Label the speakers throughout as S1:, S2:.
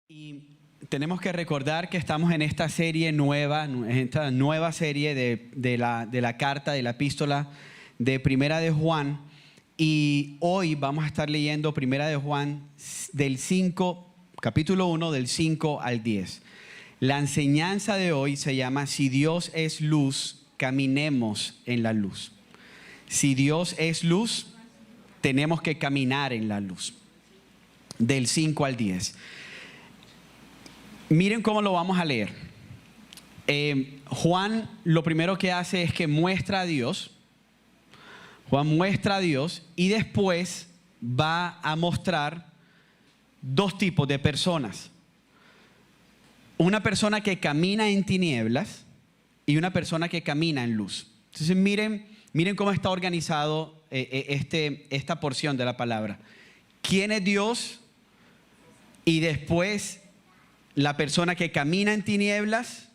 S1: Y tenemos que recordar que estamos en esta serie nueva, en esta nueva serie de la carta, de la epístola de Primera de Juan. Y hoy vamos a estar leyendo Primera de Juan del 5, capítulo 1, del 5 al 10. La enseñanza de hoy se llama: si Dios es luz, caminemos en la luz. Si Dios es luz, tenemos que caminar en la luz. Del 5 al 10. Miren cómo lo vamos a leer. Juan lo primero que hace es que muestra a Dios. Juan muestra a Dios y después va a mostrar dos tipos de personas. Una persona que camina en tinieblas y una persona que camina en luz. Entonces miren cómo está organizado esta porción de la palabra. ¿Quién es Dios? Y después la persona que camina en tinieblas,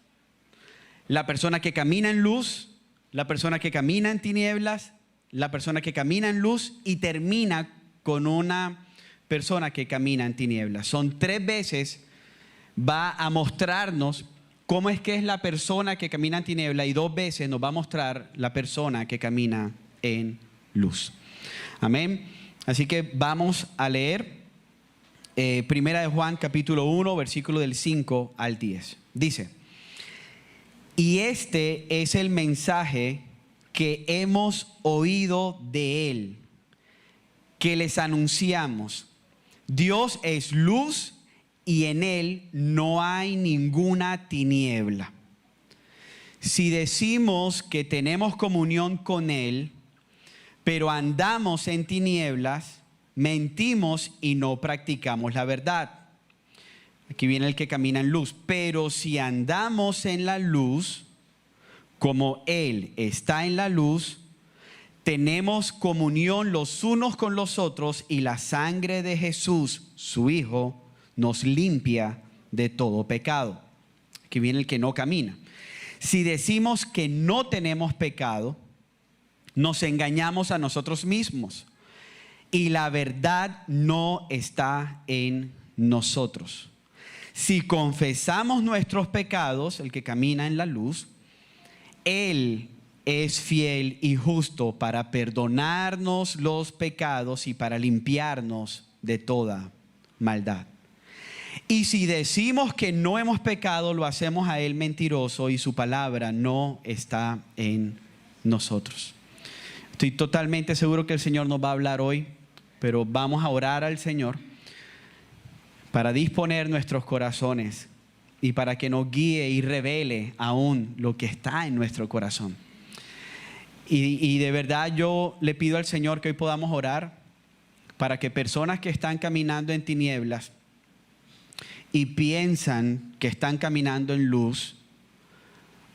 S1: la persona que camina en luz, la persona que camina en tinieblas, la persona que camina en luz, y termina con una persona que camina en tinieblas. Son 3 veces, va a mostrarnos cómo es que es la persona que camina en tinieblas, y 2 veces nos va a mostrar la persona que camina en luz. Amén. Así que vamos a leer Primera de Juan capítulo 1, versículo del 5 al 10. Dice: y este es el mensaje que hemos oído de él, que les anunciamos. Dios es luz y en él no hay ninguna tiniebla. Si decimos que tenemos comunión con él, pero andamos en tinieblas, mentimos y no practicamos la verdad. Aquí viene el que camina en luz. Pero si andamos en la luz, como él está en la luz, tenemos comunión los unos con los otros, y la sangre de Jesús, su Hijo, nos limpia de todo pecado. Aquí viene el que no camina. Si decimos que no tenemos pecado, nos engañamos a nosotros mismos, y la verdad no está en nosotros. Si confesamos nuestros pecados, el que camina en la luz, él es fiel y justo para perdonarnos los pecados y para limpiarnos de toda maldad. Y si decimos que no hemos pecado, lo hacemos a él mentiroso, y su palabra no está en nosotros. Estoy totalmente seguro que el Señor nos va a hablar hoy, pero vamos a orar al Señor para disponer nuestros corazones y para que nos guíe y revele aún lo que está en nuestro corazón. Y de verdad yo le pido al Señor que hoy podamos orar para que personas que están caminando en tinieblas y piensan que están caminando en luz,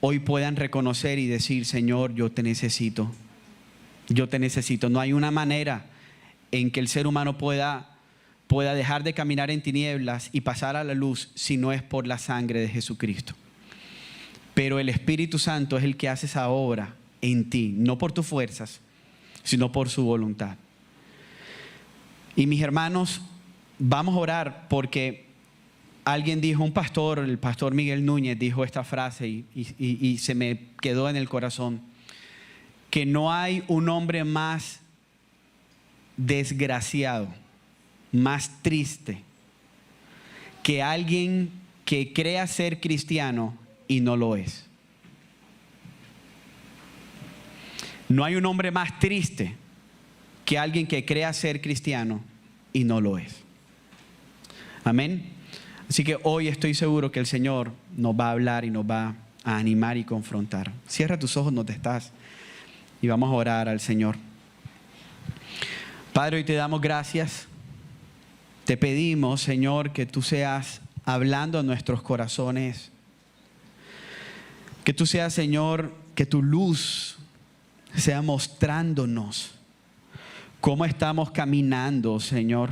S1: hoy puedan reconocer y decir: Señor, yo te necesito. Yo te necesito. No hay una manera en que el ser humano pueda dejar de caminar en tinieblas y pasar a la luz si no es por la sangre de Jesucristo. Pero el Espíritu Santo es el que hace esa obra en ti, no por tus fuerzas, sino por su voluntad. Y mis hermanos, vamos a orar porque alguien dijo, un pastor, el pastor Miguel Núñez dijo esta frase y se me quedó en el corazón: que no hay un hombre más desgraciado, más triste, que alguien que crea ser cristiano y no lo es. No hay un hombre más triste que alguien que crea ser cristiano y no lo es. Amén. Así que hoy estoy seguro que el Señor nos va a hablar y nos va a animar y confrontar. Cierra tus ojos donde estás y vamos a orar al Señor. Padre, hoy te damos gracias. Te pedimos, Señor, que tú seas hablando a nuestros corazones. Que tú seas, Señor, que tu luz sea mostrándonos cómo estamos caminando, Señor.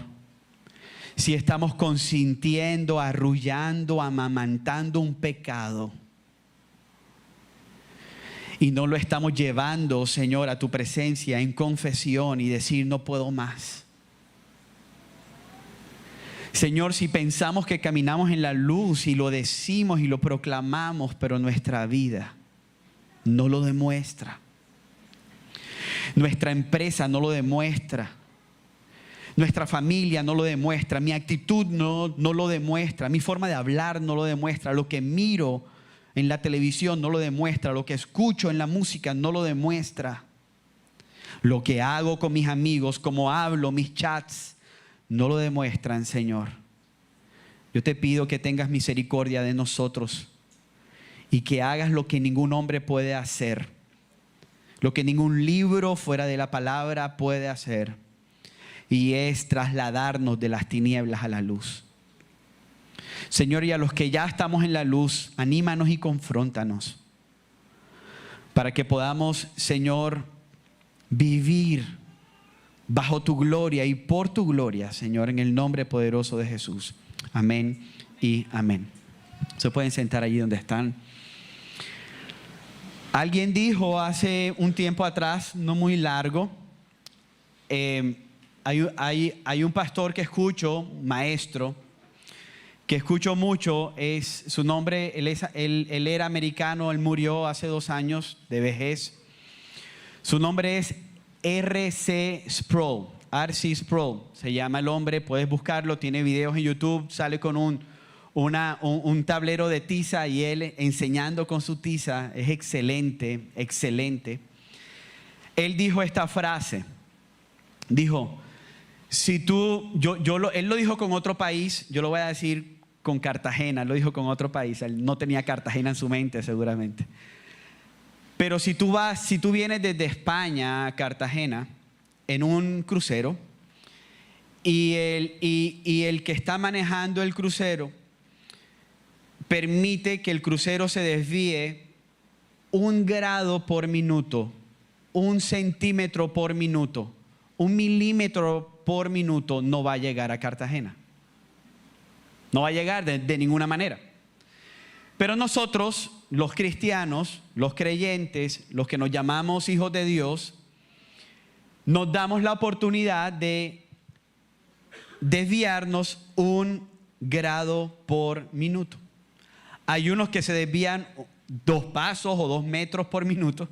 S1: Si estamos consintiendo, arrullando, amamantando un pecado y no lo estamos llevando, Señor, a tu presencia en confesión y decir: no puedo más. Señor, si pensamos que caminamos en la luz y lo decimos y lo proclamamos, pero nuestra vida no lo demuestra. Nuestra empresa no lo demuestra. Nuestra familia no lo demuestra. Mi actitud no lo demuestra. Mi forma de hablar no lo demuestra. Lo que miro en la televisión no lo demuestra. Lo que escucho en la música no lo demuestra. Lo que hago con mis amigos, cómo hablo, mis chats, no lo demuestran, Señor. Yo te pido que tengas misericordia de nosotros y que hagas lo que ningún hombre puede hacer, lo que ningún libro fuera de la palabra puede hacer, y es trasladarnos de las tinieblas a la luz. Señor, y a los que ya estamos en la luz, anímanos y confróntanos para que podamos, Señor, vivir bajo tu gloria y por tu gloria, Señor, en el nombre poderoso de Jesús. Amén y amén. Se pueden sentar allí donde están. Alguien dijo hace un tiempo atrás, no muy largo, hay un pastor que escucho, maestro, que escucho mucho, es su nombre, él era americano, él murió hace 2 años de vejez. Su nombre es R.C. Sproul, R.C. Sproul, se llama el hombre, puedes buscarlo, tiene videos en YouTube, sale con un tablero de tiza y él enseñando con su tiza, es excelente, excelente. Él dijo esta frase, dijo, él lo dijo con otro país, yo lo voy a decir con Cartagena, lo dijo con otro país, él no tenía Cartagena en su mente seguramente. Pero si tú vienes desde España a Cartagena en un crucero y el que está manejando el crucero permite que el crucero se desvíe 1 grado por minuto, 1 centímetro por minuto, 1 milímetro por minuto, no va a llegar a Cartagena. No va a llegar de ninguna manera. Pero nosotros, los cristianos, los creyentes, los que nos llamamos hijos de Dios, nos damos la oportunidad de desviarnos 1 grado por minuto. Hay unos que se desvían 2 pasos o 2 metros por minuto,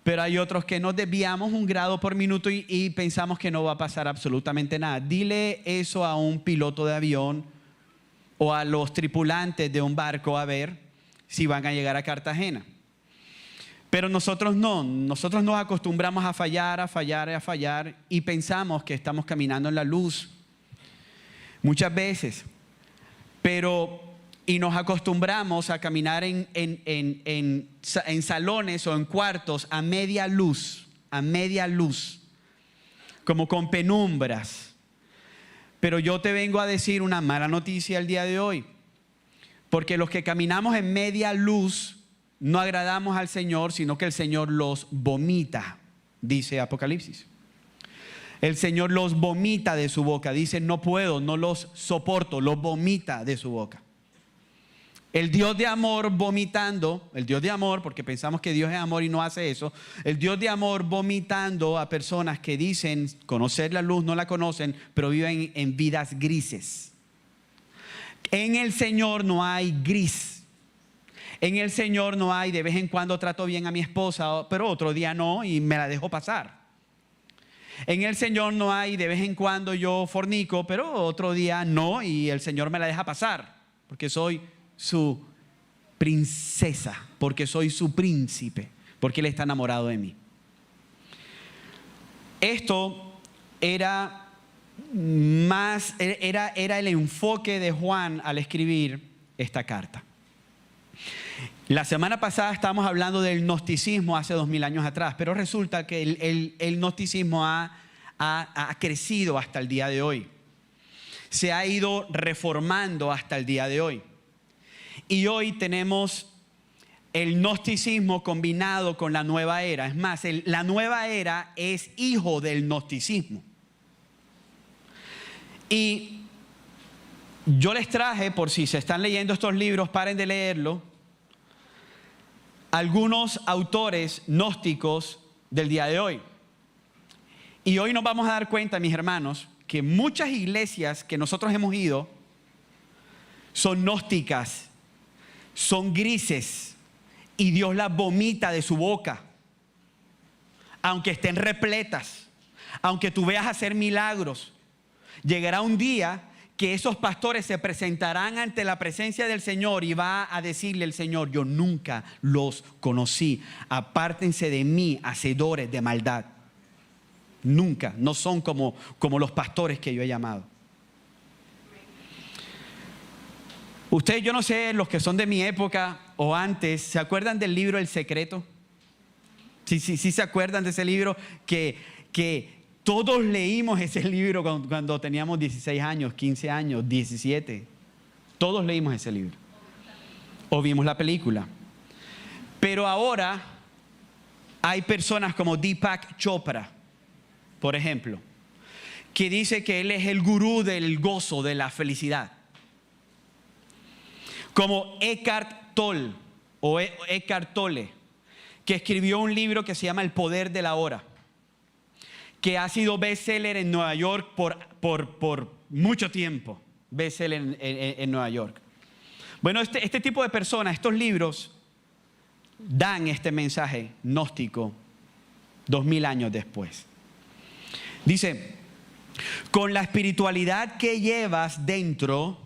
S1: pero hay otros que nos desviamos 1 grado por minuto y pensamos que no va a pasar absolutamente nada. Dile eso a un piloto de avión o a los tripulantes de un barco a ver si van a llegar a Cartagena. Pero nosotros no, nosotros nos acostumbramos a fallar y pensamos que estamos caminando en la luz muchas veces, y nos acostumbramos a caminar en salones o en cuartos a media luz, como con penumbras. Pero yo te vengo a decir una mala noticia el día de hoy, porque los que caminamos en media luz no agradamos al Señor, sino que el Señor los vomita, dice Apocalipsis. El Señor los vomita de su boca, dice no puedo, no los soporto, los vomita de su boca. El Dios de amor vomitando, el Dios de amor, porque pensamos que Dios es amor y no hace eso, el Dios de amor vomitando a personas que dicen conocer la luz, no la conocen, pero viven en vidas grises. En el Señor no hay gris. En el Señor no hay de vez en cuando trato bien a mi esposa, pero otro día no y me la dejo pasar. En el Señor no hay de vez en cuando yo fornico, pero otro día no y el Señor me la deja pasar, porque soy su princesa, porque soy su príncipe, porque Él está enamorado de mí. Esto era el enfoque de Juan al escribir esta carta. La semana pasada estábamos hablando del gnosticismo hace 2000 años atrás, pero resulta que el gnosticismo ha crecido hasta el día de hoy. Se ha ido reformando hasta el día de hoy. Y hoy tenemos el gnosticismo combinado con la nueva era. Es más, la nueva era es hijo del gnosticismo. Y yo les traje, por si se están leyendo estos libros, paren de leerlo, algunos autores gnósticos del día de hoy. Y hoy nos vamos a dar cuenta, mis hermanos, que muchas iglesias que nosotros hemos ido son gnósticas, son grises y Dios las vomita de su boca. Aunque estén repletas, aunque tú veas hacer milagros, llegará un día que esos pastores se presentarán ante la presencia del Señor y va a decirle el Señor: yo nunca los conocí, apártense de mí, hacedores de maldad. Nunca, no son como los pastores que yo he llamado. Ustedes, yo no sé, los que son de mi época o antes, ¿se acuerdan del libro El Secreto? Sí, se acuerdan de ese libro que todos leímos ese libro cuando teníamos 16 años, 15 años, 17. Todos leímos ese libro. O vimos la película. Pero ahora hay personas como Deepak Chopra, por ejemplo, que dice que él es el gurú del gozo, de la felicidad. Como Eckhart Tolle o Eckhart Tolle, que escribió un libro que se llama El Poder de la Hora, que ha sido bestseller en Nueva York por mucho tiempo. Bestseller en Nueva York. Bueno, este tipo de personas, estos libros, dan este mensaje gnóstico 2000 años después. Dice: con la espiritualidad que llevas dentro,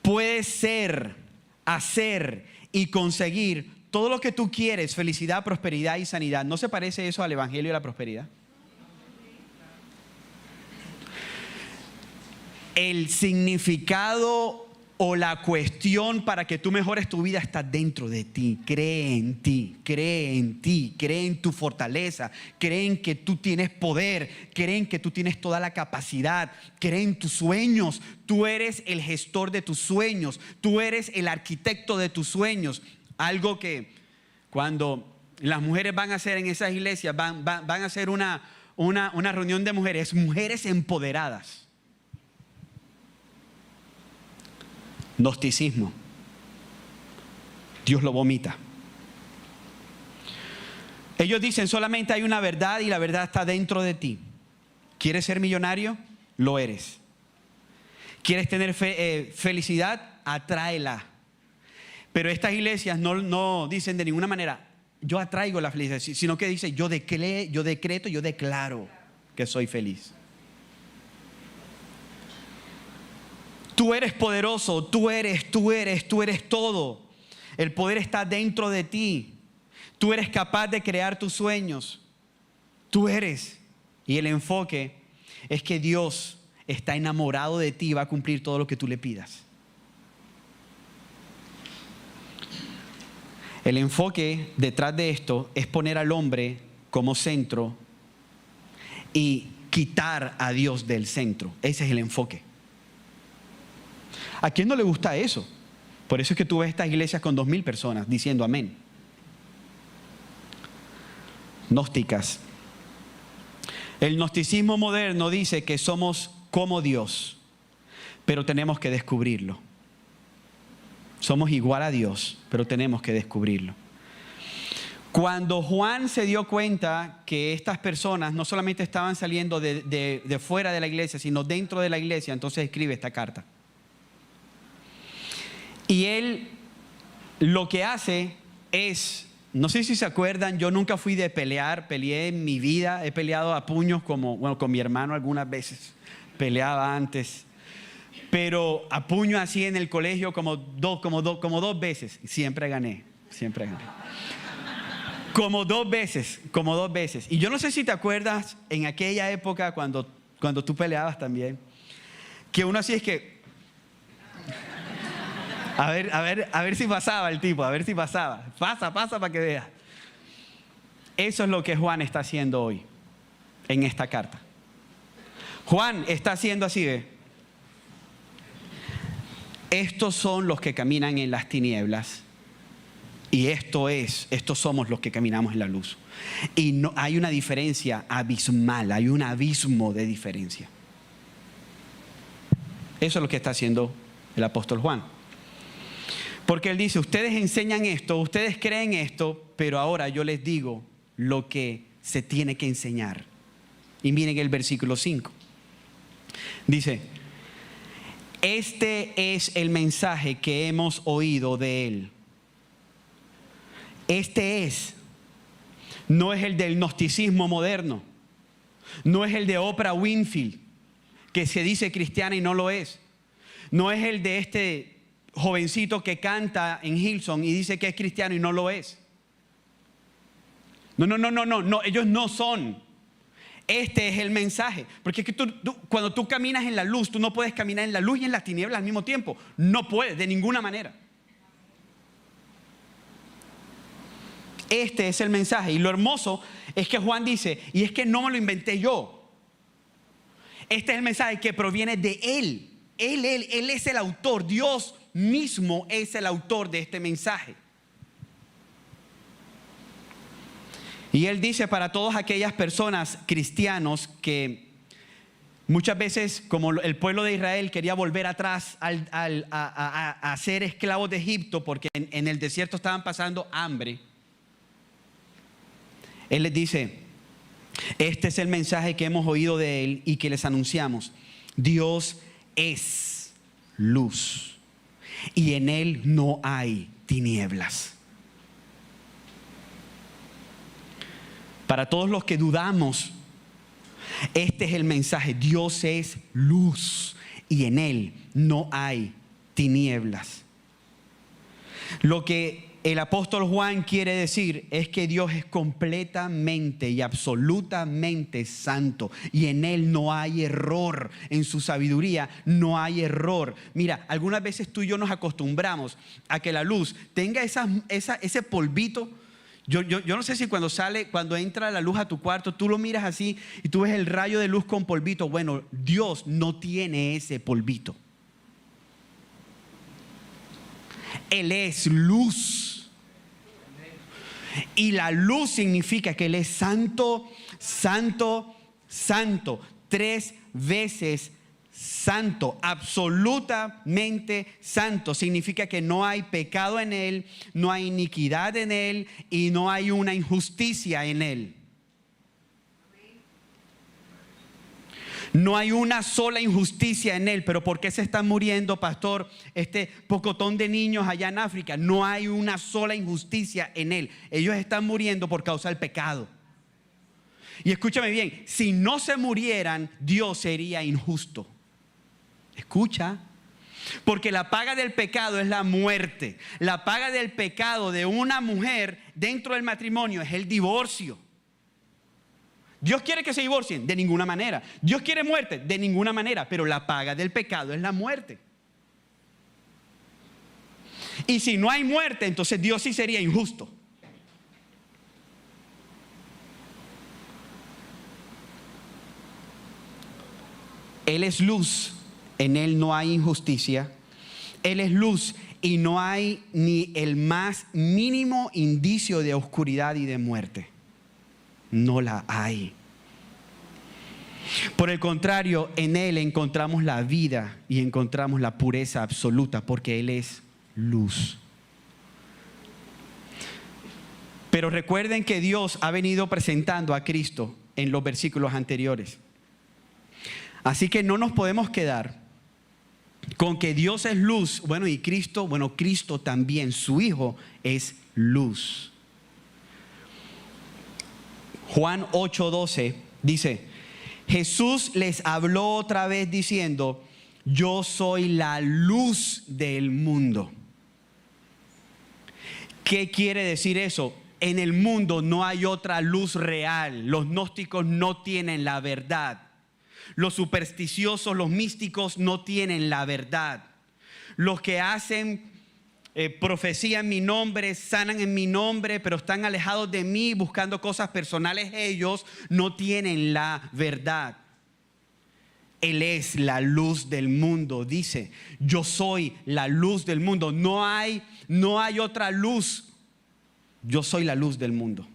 S1: puedes ser, hacer y conseguir todo lo que tú quieres: felicidad, prosperidad y sanidad. ¿No se parece eso al Evangelio de la prosperidad? El significado o la cuestión para que tú mejores tu vida está dentro de ti. Cree en ti, cree en ti, cree en tu fortaleza, cree en que tú tienes poder, cree en que tú tienes toda la capacidad, cree en tus sueños. Tú eres el gestor de tus sueños, tú eres el arquitecto de tus sueños. Algo que cuando las mujeres van a hacer en esas iglesias, van a hacer una reunión de mujeres empoderadas. Gnosticismo. Dios lo vomita. Ellos dicen: solamente hay una verdad y la verdad está dentro de ti. ¿Quieres ser millonario? Lo eres. ¿Quieres tener felicidad? Atráela. Pero estas iglesias no dicen de ninguna manera: yo atraigo la felicidad, sino que dice: yo decreto, yo declaro que soy feliz. Tú eres poderoso, tú eres todo. El poder está dentro de ti. Tú eres capaz de crear tus sueños. Tú eres. Y el enfoque es que Dios está enamorado de ti y va a cumplir todo lo que tú le pidas. El enfoque detrás de esto es poner al hombre como centro y quitar a Dios del centro. Ese es el enfoque. ¿A quién no le gusta eso? Por eso es que tú ves estas iglesias con 2000 personas diciendo amén. Gnósticas. El gnosticismo moderno dice que somos como Dios, pero tenemos que descubrirlo. Somos igual a Dios, pero tenemos que descubrirlo. Cuando Juan se dio cuenta que estas personas no solamente estaban saliendo de fuera de la iglesia, sino dentro de la iglesia, entonces escribe esta carta. Y él lo que hace es, no sé si se acuerdan, yo nunca fui de pelear, peleé en mi vida, he peleado a puños con mi hermano algunas veces, peleaba antes, pero a puño así en el colegio como dos veces, siempre gané. Como dos veces. Y yo no sé si te acuerdas en aquella época cuando tú peleabas también, que uno así es que a ver si pasaba el tipo, a ver si pasaba. Pasa para que veas. Eso es lo que Juan está haciendo hoy en esta carta. Juan está haciendo así, ¿ve? Estos son los que caminan en las tinieblas y estos somos los que caminamos en la luz. Y no, hay una diferencia abismal, hay un abismo de diferencia. Eso es lo que está haciendo el apóstol Juan. Porque él dice: ustedes enseñan esto, ustedes creen esto, pero ahora yo les digo lo que se tiene que enseñar. Y miren el versículo 5. Dice: Este es el mensaje que hemos oído de Él. No es el del gnosticismo moderno. No es el de Oprah Winfrey, que se dice cristiana y no lo es. No es el de este jovencito que canta en Hillsong y dice que es cristiano y no lo es. No, ellos no son. Este es el mensaje. Porque es que cuando tú caminas en la luz, tú no puedes caminar en la luz y en las tinieblas al mismo tiempo. No puedes, de ninguna manera. Este es el mensaje. Y lo hermoso es que Juan dice, y es que no me lo inventé yo. Este es el mensaje que proviene de Él. Él es el autor. Dios mismo es el autor de este mensaje. Y Él dice para todas aquellas personas cristianos que muchas veces, como el pueblo de Israel quería volver atrás a ser esclavos de Egipto porque en el desierto estaban pasando hambre. Él les dice, este es el mensaje que hemos oído de Él y que les anunciamos. Dios es luz y en Él no hay tinieblas. Para todos los que dudamos, este es el mensaje. Dios es luz y en Él no hay tinieblas. Lo que el apóstol Juan quiere decir es que Dios es completamente y absolutamente santo y en Él no hay error. En su sabiduría no hay error. Mira, algunas veces tú y yo nos acostumbramos a que la luz tenga ese polvito. Yo no sé si cuando entra la luz a tu cuarto, tú lo miras así y tú ves el rayo de luz con polvito. Bueno, Dios no tiene ese polvito. Él es luz. Y la luz significa que Él es santo, santo, santo. 3 veces santo, absolutamente santo. Significa que no hay pecado en Él, no hay iniquidad en Él y no hay una injusticia en Él. No hay una sola injusticia en Él. Pero ¿por qué se están muriendo, pastor, este pocotón de niños allá en África? No hay una sola injusticia en Él. Ellos están muriendo por causa del pecado. Y escúchame bien, si no se murieran, Dios sería injusto. Escucha, porque la paga del pecado es la muerte. La paga del pecado de una mujer dentro del matrimonio es el divorcio. ¿Dios quiere que se divorcien? De ninguna manera. ¿Dios quiere muerte? De ninguna manera. Pero la paga del pecado es la muerte. Y si no hay muerte, entonces Dios sí sería injusto. Él es luz, en Él no hay injusticia. Él es luz y no hay ni el más mínimo indicio de oscuridad y de muerte. No la hay. Por el contrario, en Él encontramos la vida y encontramos la pureza absoluta porque Él es luz. Pero recuerden que Dios ha venido presentando a Cristo en los versículos anteriores. Así que no nos podemos quedar con que Dios es luz, y Cristo también, su Hijo es luz. Juan 8:12 dice, Jesús les habló otra vez diciendo, yo soy la luz del mundo. ¿Qué quiere decir eso? En el mundo no hay otra luz real. Los gnósticos no tienen la verdad. Los supersticiosos, los místicos no tienen la verdad. Los que hacen profecía en mi nombre, sanan en mi nombre, pero están alejados de mí buscando cosas personales, ellos no tienen la verdad. Él es la luz del mundo, dice, yo soy la luz del mundo. No hay otra luz. Yo soy la luz del mundo.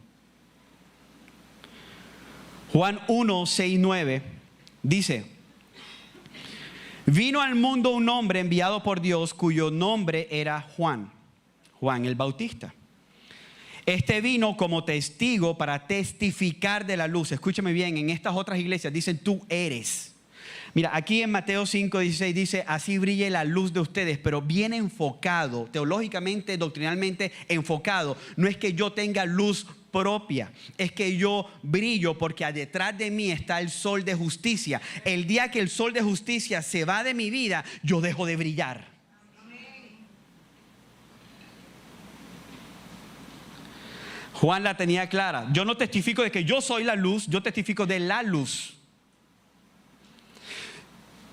S1: Juan 1:6-9 dice, vino al mundo un hombre enviado por Dios cuyo nombre era Juan el Bautista. Este vino como testigo para testificar de la luz. Escúchame bien, en estas otras iglesias dicen tú eres. Mira, aquí en Mateo 5:16 dice, así brille la luz de ustedes, pero bien enfocado, teológicamente, doctrinalmente enfocado. No es que yo tenga luz propia, es que yo brillo porque detrás de mí está el sol de justicia. El día que el sol de justicia se va de mi vida, yo dejo de brillar. Juan la tenía clara. Yo no testifico de que yo soy la luz, yo testifico de la luz.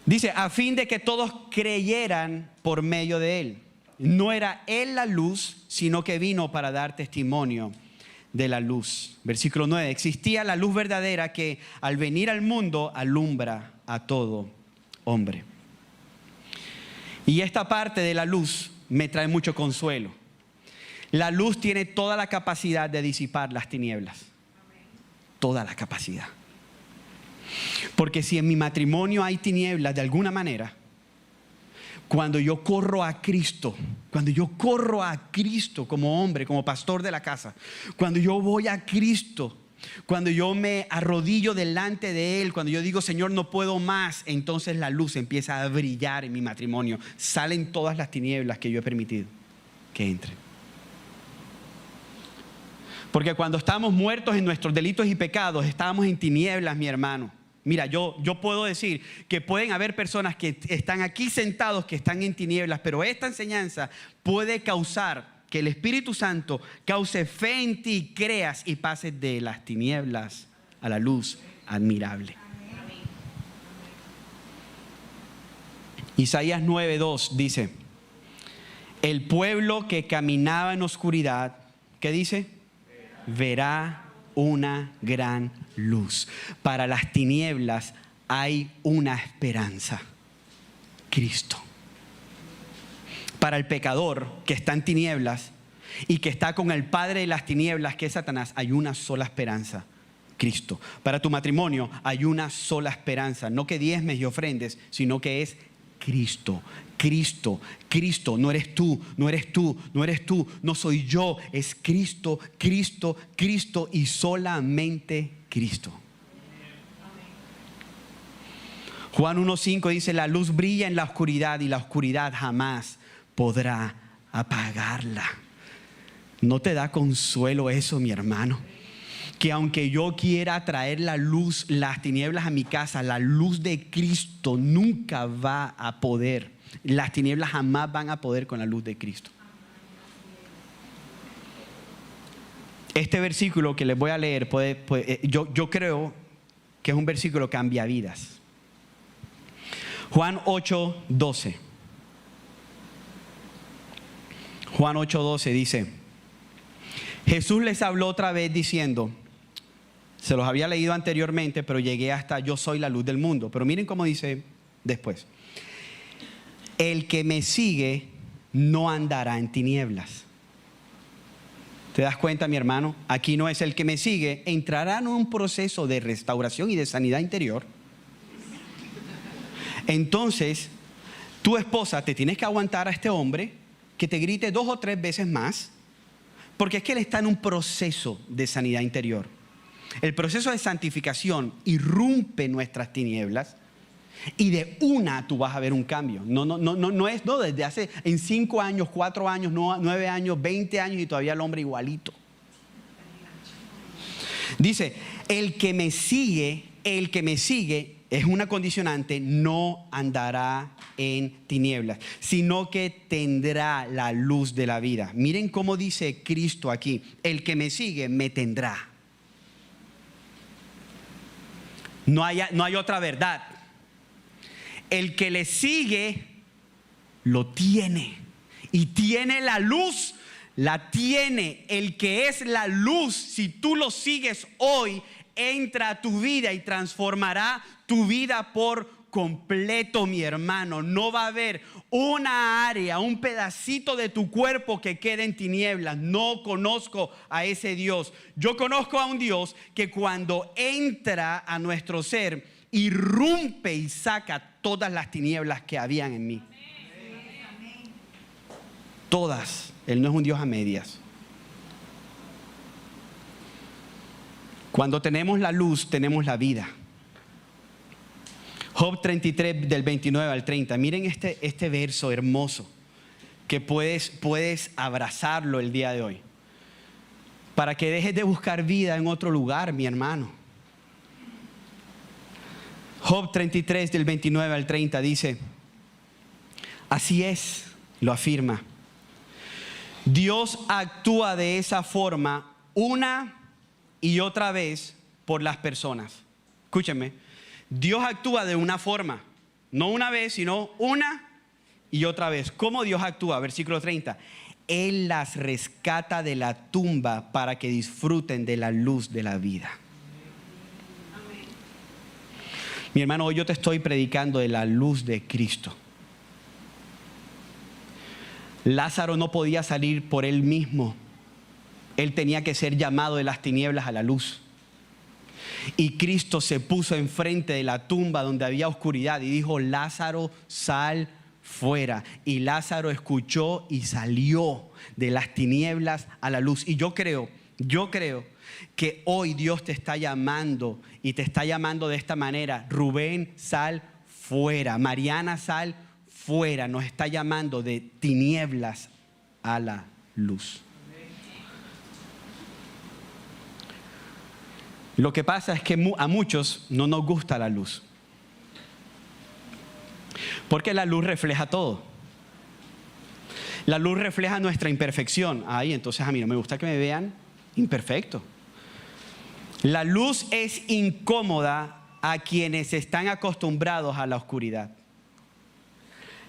S1: Dice, a fin de que todos creyeran por medio de él. No era él la luz, sino que vino para dar testimonio de la luz. Versículo 9. Existía la luz verdadera que al venir al mundo alumbra a todo hombre. Y esta parte de la luz me trae mucho consuelo. La luz tiene toda la capacidad de disipar las tinieblas. Toda la capacidad. Porque si en mi matrimonio hay tinieblas de alguna manera, cuando yo corro a Cristo como hombre, como pastor de la casa, cuando yo voy a Cristo, cuando yo me arrodillo delante de Él, cuando yo digo, Señor, no puedo más, entonces la luz empieza a brillar en mi matrimonio. Salen todas las tinieblas que yo he permitido que entren. Porque cuando estamos muertos en nuestros delitos y pecados, estábamos en tinieblas, mi hermano. Mira, yo puedo decir que pueden haber personas que están aquí sentados que están en tinieblas, pero esta enseñanza puede causar que el Espíritu Santo cause fe en ti, creas y pases de las tinieblas a la luz admirable. Isaías 9:2 dice, el pueblo que caminaba en oscuridad, ¿qué dice? Verá una gran luz. Para las tinieblas hay una esperanza: Cristo. Para el pecador que está en tinieblas y que está con el padre de las tinieblas, que es Satanás, hay una sola esperanza: Cristo. Para tu matrimonio hay una sola esperanza, no que diezmes y ofrendes, sino que es Cristo. Cristo, Cristo, no eres tú, no eres tú, no eres tú, no soy yo, es Cristo, Cristo, Cristo y solamente Cristo. Juan 1:5 dice, la luz brilla en la oscuridad y la oscuridad jamás podrá apagarla. ¿No te da consuelo eso, mi hermano? Que aunque yo quiera traer la luz, las tinieblas a mi casa, la luz de Cristo nunca va a poder. Las tinieblas jamás van a poder con la luz de Cristo. Este versículo que les voy a leer, yo creo que es un versículo que cambia vidas. Juan 8:12. Juan 8:12 dice, Jesús les habló otra vez diciendo, se los había leído anteriormente, pero llegué hasta yo soy la luz del mundo. Pero miren cómo dice después. El que me sigue no andará en tinieblas. ¿Te das cuenta, mi hermano? Aquí no es el que me sigue, entrará en un proceso de restauración y de sanidad interior. Entonces, tu esposa te tienes que aguantar a este hombre que te grite 2 o 3 veces más, porque es que él está en un proceso de sanidad interior. El proceso de santificación irrumpe nuestras tinieblas. Y de una tú vas a ver un cambio. No es desde hace en 5 años, 4 años, 9 años, 20 años y todavía el hombre igualito. Dice, el que me sigue es una condicionante, no andará en tinieblas, sino que tendrá la luz de la vida. Miren cómo dice Cristo aquí, el que me sigue me tendrá. No hay otra verdad. El que le sigue, lo tiene. Y tiene la luz, la tiene. El que es la luz, si tú lo sigues hoy, entra a tu vida y transformará tu vida por completo, mi hermano. No va a haber una área, un pedacito de tu cuerpo que quede en tinieblas. No conozco a ese Dios. Yo conozco a un Dios que cuando entra a nuestro ser, irrumpe y saca todas las tinieblas que habían en mí. Todas. Él no es un Dios a medias. Cuando tenemos la luz, tenemos la vida. Job 33 del 29 al 30. Miren este verso hermoso que puedes abrazarlo el día de hoy. Para que dejes de buscar vida en otro lugar, mi hermano. Job 33 del 29 al 30 dice, así es, lo afirma. Dios actúa de esa forma una y otra vez por las personas. Escúchenme, Dios actúa de una forma, no una vez, sino una y otra vez. ¿Cómo Dios actúa? Versículo 30. Él las rescata de la tumba para que disfruten de la luz de la vida. Amén. Mi hermano, hoy yo te estoy predicando de la luz de Cristo. Lázaro no podía salir por él mismo. Él tenía que ser llamado de las tinieblas a la luz. Y Cristo se puso enfrente de la tumba donde había oscuridad y dijo, Lázaro, sal fuera. Y Lázaro escuchó y salió de las tinieblas a la luz. Y yo creo que hoy Dios te está llamando y te está llamando de esta manera. Rubén, sal fuera. Mariana, sal fuera. Nos está llamando de tinieblas a la luz. Lo que pasa es que a muchos no nos gusta la luz. Porque la luz refleja todo. La luz refleja nuestra imperfección. Ay, entonces a mí no me gusta que me vean imperfecto. La luz es incómoda a quienes están acostumbrados a la oscuridad.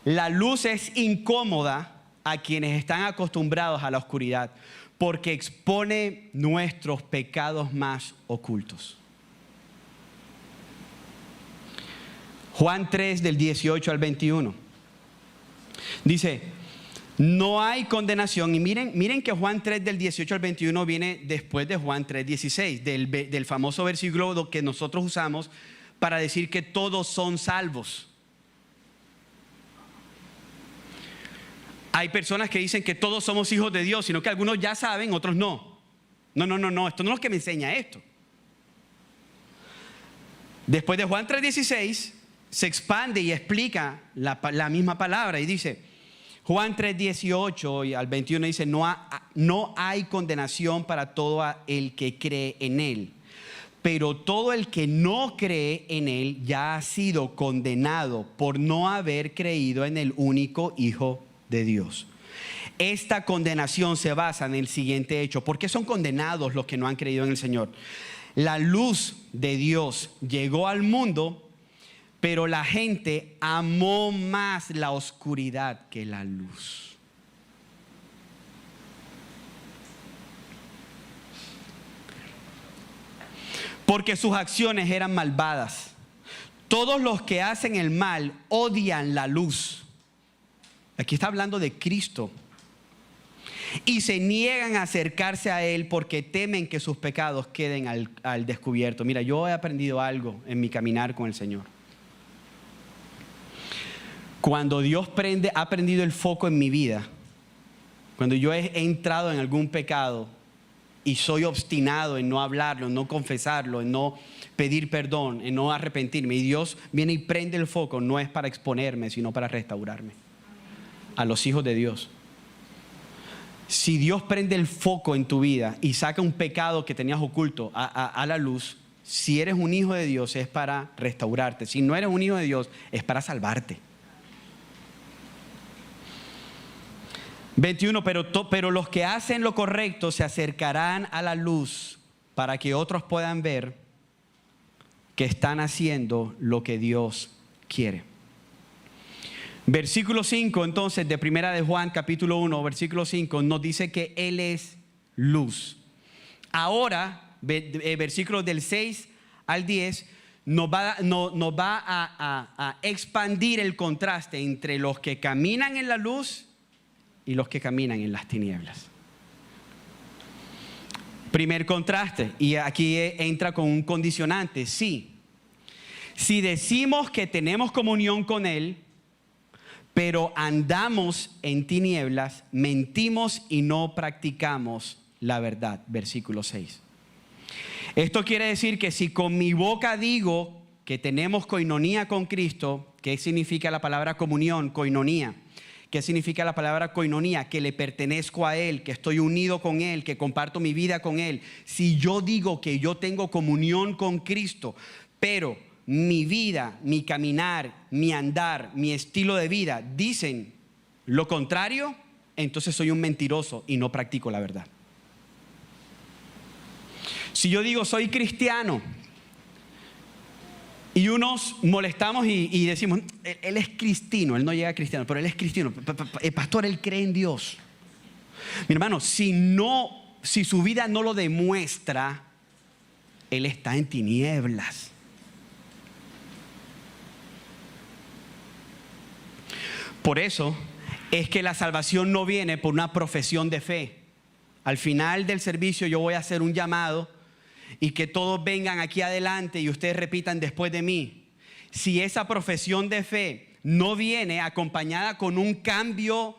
S1: La luz es incómoda a quienes están acostumbrados a la oscuridad, porque expone nuestros pecados más ocultos. Juan 3 del 18 al 21. Dice, no hay condenación. Y miren que Juan 3 del 18 al 21 viene después de Juan 3, 16, del famoso versículo que nosotros usamos para decir que todos son salvos. Hay personas que dicen que todos somos hijos de Dios, sino que algunos ya saben, otros no. No, esto no es lo que me enseña esto. Después de Juan 3:16 se expande y explica la misma palabra y dice, Juan 3:18 al 21 dice, no hay condenación para todo el que cree en Él. Pero todo el que no cree en Él ya ha sido condenado por no haber creído en el único Hijo de Dios. Esta condenación se basa en el siguiente hecho. ¿Por qué son condenados los que no han creído en el Señor? La luz de Dios llegó al mundo, pero la gente amó más la oscuridad que la luz. Porque sus acciones eran malvadas. Todos los que hacen el mal odian la luz. Aquí está hablando de Cristo. Y se niegan a acercarse a Él porque temen que sus pecados queden al descubierto. Mira, yo he aprendido algo en mi caminar con el Señor. Cuando Dios ha prendido el foco en mi vida, cuando yo he entrado en algún pecado y soy obstinado en no hablarlo, en no confesarlo, en no pedir perdón, en no arrepentirme, y Dios viene y prende el foco, no es para exponerme, sino para restaurarme. A los hijos de Dios. Si Dios prende el foco en tu vida y saca un pecado que tenías oculto a la luz, si eres un hijo de Dios es para restaurarte. Si no eres un hijo de Dios es para salvarte. 21, pero los que hacen lo correcto se acercarán a la luz para que otros puedan ver que están haciendo lo que Dios quiere. Versículo 5 entonces de Primera de Juan capítulo 1 versículo 5 nos dice que Él es luz. Ahora versículos del 6 al 10 nos va a expandir el contraste entre los que caminan en la luz y los que caminan en las tinieblas. Primer contraste, y aquí entra con un condicionante. Sí, si decimos que tenemos comunión con Él, pero andamos en tinieblas, mentimos y no practicamos la verdad. Versículo 6. Esto quiere decir que si con mi boca digo que tenemos coinonía con Cristo, ¿qué significa la palabra comunión? Coinonía. ¿Qué significa la palabra coinonía? Que le pertenezco a Él, que estoy unido con Él, que comparto mi vida con Él. Si yo digo que yo tengo comunión con Cristo, pero mi vida, mi caminar, mi andar, mi estilo de vida dicen lo contrario, entonces soy un mentiroso y no practico la verdad. Si yo digo soy cristiano y unos molestamos y decimos, él es cristino, él no llega a cristiano, pero él es cristiano, el pastor, él cree en Dios. Mi hermano, si su vida no lo demuestra, él está en tinieblas. Por eso es que la salvación no viene por una profesión de fe. Al final del servicio yo voy a hacer un llamado y que todos vengan aquí adelante y ustedes repitan después de mí. Si esa profesión de fe no viene acompañada con un cambio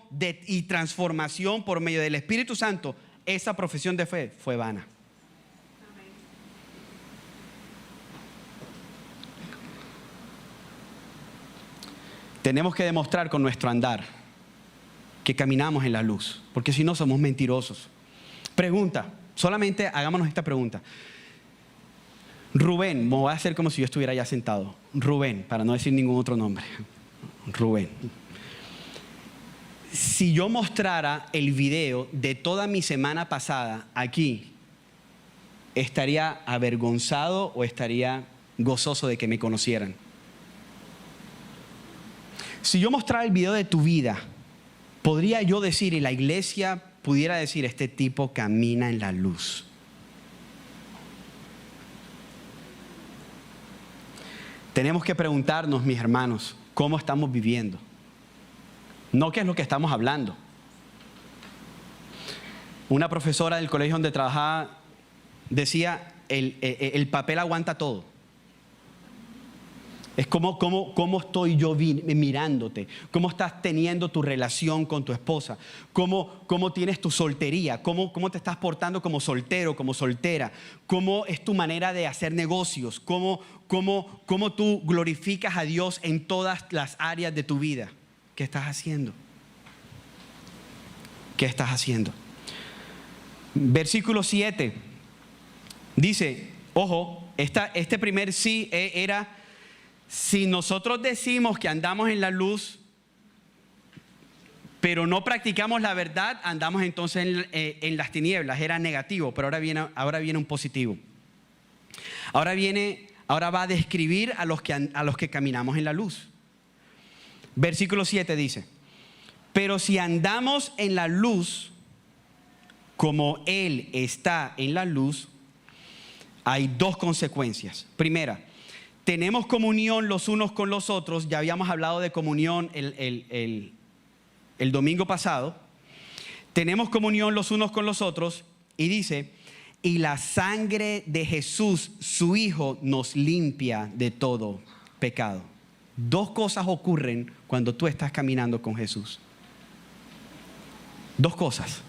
S1: y transformación por medio del Espíritu Santo, esa profesión de fe fue vana. Tenemos que demostrar con nuestro andar que caminamos en la luz, porque si no somos mentirosos. Pregunta, solamente hagámonos esta pregunta. Rubén, me voy a hacer como si yo estuviera ya sentado. Rubén, para no decir ningún otro nombre. Rubén. Si yo mostrara el video de toda mi semana pasada aquí, ¿estaría avergonzado o estaría gozoso de que me conocieran? Si yo mostrara el video de tu vida, ¿podría yo decir y la iglesia pudiera decir, este tipo camina en la luz? Tenemos que preguntarnos, mis hermanos, ¿cómo estamos viviendo? No qué es lo que estamos hablando. Una profesora del colegio donde trabajaba decía, el papel aguanta todo. Es cómo estoy yo mirándote, cómo estás teniendo tu relación con tu esposa, cómo tienes tu soltería, cómo te estás portando como soltero, como soltera, cómo es tu manera de hacer negocios, cómo tú glorificas a Dios en todas las áreas de tu vida. ¿Qué estás haciendo? ¿Qué estás haciendo? Versículo 7 dice, ojo, este primer sí era... Si nosotros decimos que andamos en la luz, pero no practicamos la verdad, andamos entonces en las tinieblas. Era negativo, pero ahora viene un positivo. Ahora va a describir a los que caminamos en la luz. Versículo 7 dice, pero si andamos en la luz, como Él está en la luz, hay dos consecuencias. Primera, tenemos comunión los unos con los otros. Ya habíamos hablado de comunión el domingo pasado. Tenemos comunión los unos con los otros. Y dice, y la sangre de Jesús, su Hijo, nos limpia de todo pecado. Dos cosas ocurren cuando tú estás caminando con Jesús. Dos cosas.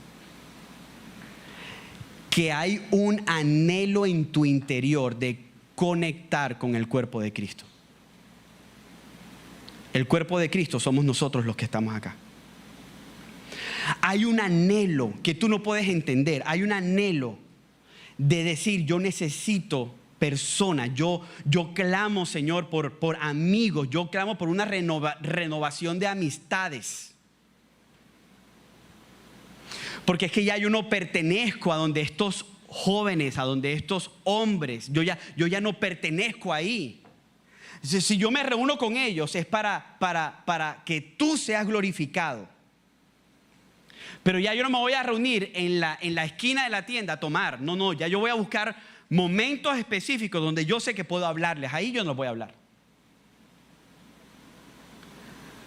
S1: Que hay un anhelo en tu interior de conectar con el cuerpo de Cristo. El cuerpo de Cristo somos nosotros los que estamos acá. Hay un anhelo que tú no puedes entender. Hay un anhelo de decir, yo necesito personas. Yo clamo, Señor, por amigos. Yo clamo por una renovación de amistades. Porque es que ya yo no pertenezco a donde estos jóvenes, a donde estos hombres, yo ya no pertenezco ahí. Si yo me reúno con ellos es para que tú seas glorificado. Pero ya yo no me voy a reunir en la esquina de la tienda a tomar. No, ya yo voy a buscar momentos específicos donde yo sé que puedo hablarles. Ahí yo no voy a hablar.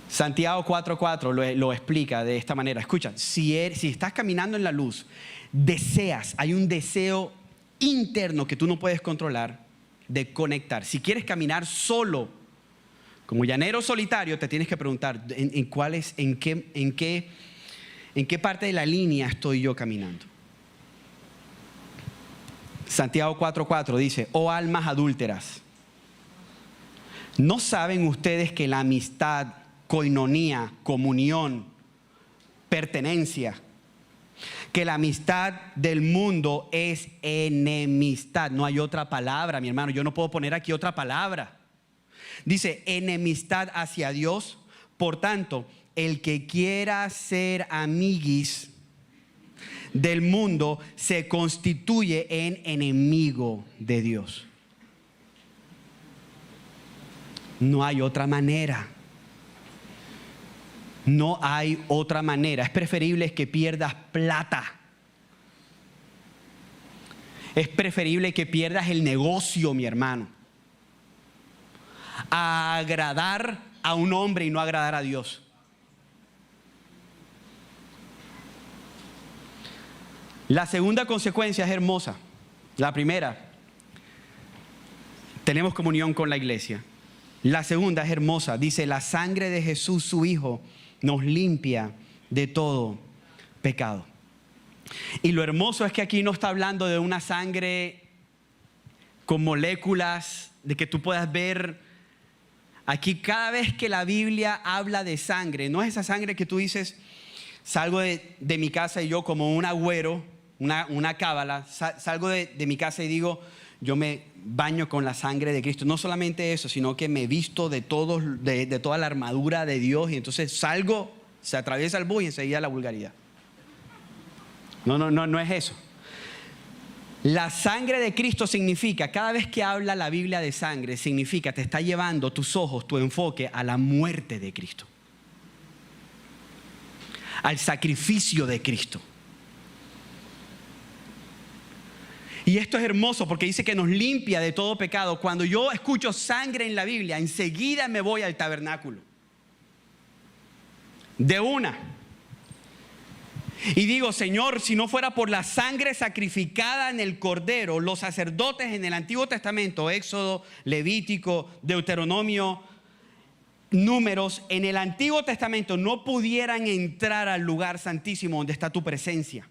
S1: Santiago 4:4 lo explica de esta manera. Escucha, si estás caminando en la luz, hay un deseo interno que tú no puedes controlar de conectar. Si quieres caminar solo, como llanero solitario, te tienes que preguntar en qué parte de la línea estoy yo caminando. Santiago 4:4 dice, oh almas adúlteras, ¿No saben ustedes que la amistad, koinonía, comunión, pertenencia, que la amistad del mundo es enemistad? No hay otra palabra, mi hermano. Yo no puedo poner aquí otra palabra. Dice enemistad hacia Dios. Por tanto, el que quiera ser amiguis del mundo se constituye en enemigo de Dios. No hay otra manera. No hay otra manera. Es preferible que pierdas plata. Es preferible que pierdas el negocio, mi hermano, a agradar a un hombre y no agradar a Dios. La segunda consecuencia es hermosa. La primera, tenemos comunión con la iglesia. La segunda es hermosa. Dice, la sangre de Jesús, su Hijo, nos limpia de todo pecado. Y lo hermoso es que aquí no está hablando de una sangre con moléculas, de que tú puedas ver. Aquí cada vez que la Biblia habla de sangre, no es esa sangre que tú dices, salgo de mi casa y yo como un agüero, una cábala, salgo de mi casa y digo, yo me baño con la sangre de Cristo. No solamente eso, sino que me visto de toda la armadura de Dios y entonces salgo, se atraviesa el bus y enseguida la vulgaridad. No es eso. La sangre de Cristo significa, cada vez que habla la Biblia de sangre, significa te está llevando tus ojos, tu enfoque a la muerte de Cristo, al sacrificio de Cristo. Y esto es hermoso porque dice que nos limpia de todo pecado. Cuando yo escucho sangre en la Biblia, enseguida me voy al tabernáculo. De una. Y digo, Señor, si no fuera por la sangre sacrificada en el Cordero, los sacerdotes en el Antiguo Testamento, Éxodo, Levítico, Deuteronomio, Números, en el Antiguo Testamento no pudieran entrar al lugar santísimo donde está tu presencia.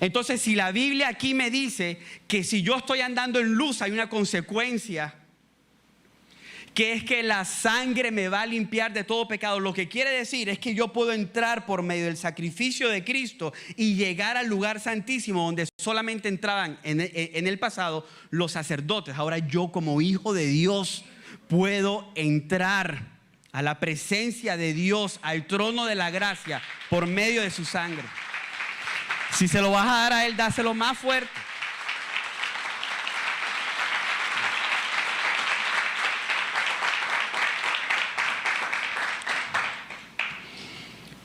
S1: Entonces, si la Biblia aquí me dice que si yo estoy andando en luz hay una consecuencia, que es que la sangre me va a limpiar de todo pecado, lo que quiere decir es que yo puedo entrar por medio del sacrificio de Cristo y llegar al lugar santísimo donde solamente entraban en el pasado los sacerdotes. Ahora yo como hijo de Dios puedo entrar a la presencia de Dios, al trono de la gracia por medio de su sangre. Si se lo vas a dar a Él, dáselo más fuerte.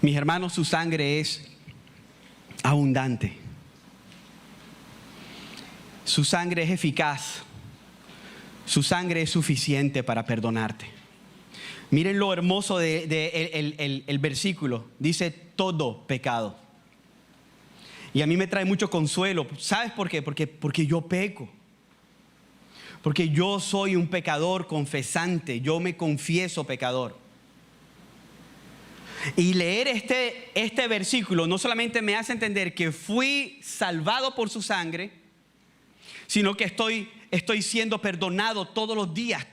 S1: Mis hermanos, su sangre es abundante. Su sangre es eficaz. Su sangre es suficiente para perdonarte. Miren lo hermoso el versículo. Dice todo pecado. Y a mí me trae mucho consuelo. ¿Sabes por qué? Porque yo peco. Porque yo soy un pecador confesante. Yo me confieso pecador. Y leer este versículo no solamente me hace entender que fui salvado por su sangre, sino que estoy siendo perdonado todos los días,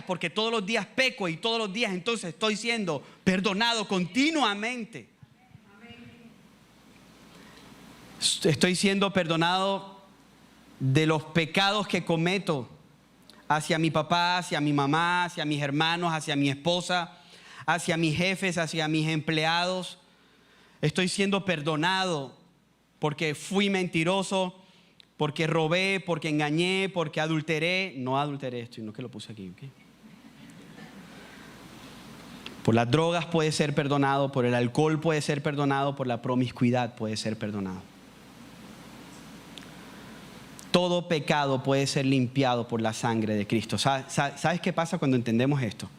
S1: porque todos los días peco y todos los días entonces estoy siendo perdonado continuamente. Estoy siendo perdonado de los pecados que cometo hacia mi papá, hacia mi mamá, hacia mis hermanos, hacia mi esposa, hacia mis jefes, hacia mis empleados. Estoy siendo perdonado porque fui mentiroso, porque robé, porque engañé, porque adulteré. No adulteré esto, sino que lo puse aquí, ¿okay? Por las drogas puede ser perdonado, por el alcohol puede ser perdonado, por la promiscuidad puede ser perdonado. Todo pecado puede ser limpiado por la sangre de Cristo. ¿Sabes qué pasa cuando entendemos esto?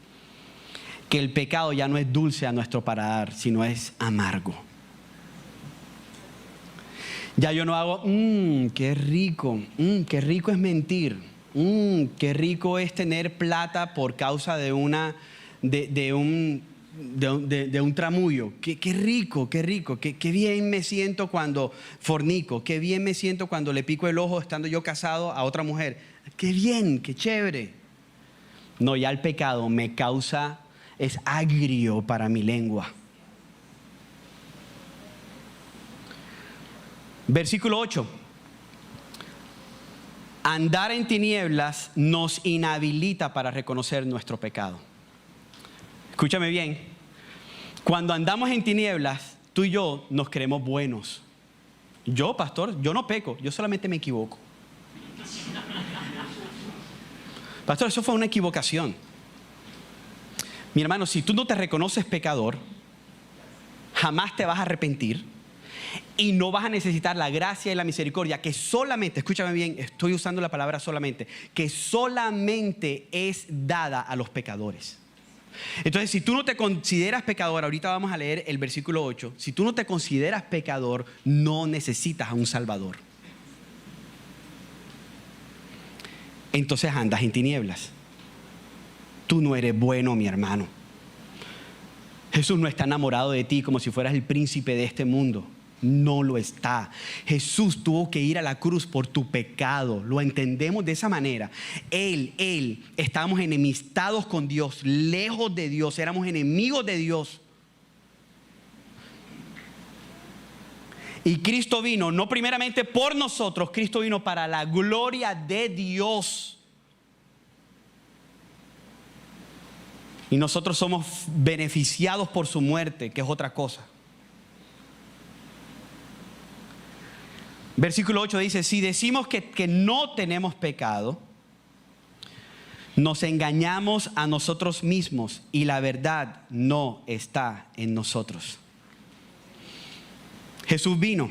S1: Que el pecado ya no es dulce a nuestro paladar, sino es amargo. Ya yo no hago, qué rico es mentir, qué rico es tener plata por causa de un tramullo. Qué rico, qué bien me siento cuando fornico, qué bien me siento cuando le pico el ojo estando yo casado a otra mujer. Qué bien, qué chévere. No, ya el pecado es agrio para mi lengua. Versículo 8. Andar en tinieblas nos inhabilita para reconocer nuestro pecado. Escúchame bien. Cuando andamos en tinieblas, tú y yo nos creemos buenos. Yo, pastor, yo no peco, yo solamente me equivoco. Pastor, eso fue una equivocación. Mi hermano, si tú no te reconoces pecador, jamás te vas a arrepentir y no vas a necesitar la gracia y la misericordia que solamente, escúchame bien, estoy usando la palabra solamente, que solamente es dada a los pecadores. Entonces, si tú no te consideras pecador, ahorita vamos a leer el versículo 8, si tú no te consideras pecador, no necesitas a un Salvador. Entonces andas en tinieblas. Tú no eres bueno, mi hermano. Jesús no está enamorado de ti como si fueras el príncipe de este mundo. No lo está. Jesús tuvo que ir a la cruz por tu pecado. Lo entendemos de esa manera. Estábamos enemistados con Dios, lejos de Dios, éramos enemigos de Dios. Y Cristo vino, no primeramente por nosotros, Cristo vino para la gloria de Dios. Y nosotros somos beneficiados por su muerte, que es otra cosa. Versículo 8 dice, si decimos que no tenemos pecado, nos engañamos a nosotros mismos y la verdad no está en nosotros. Jesús vino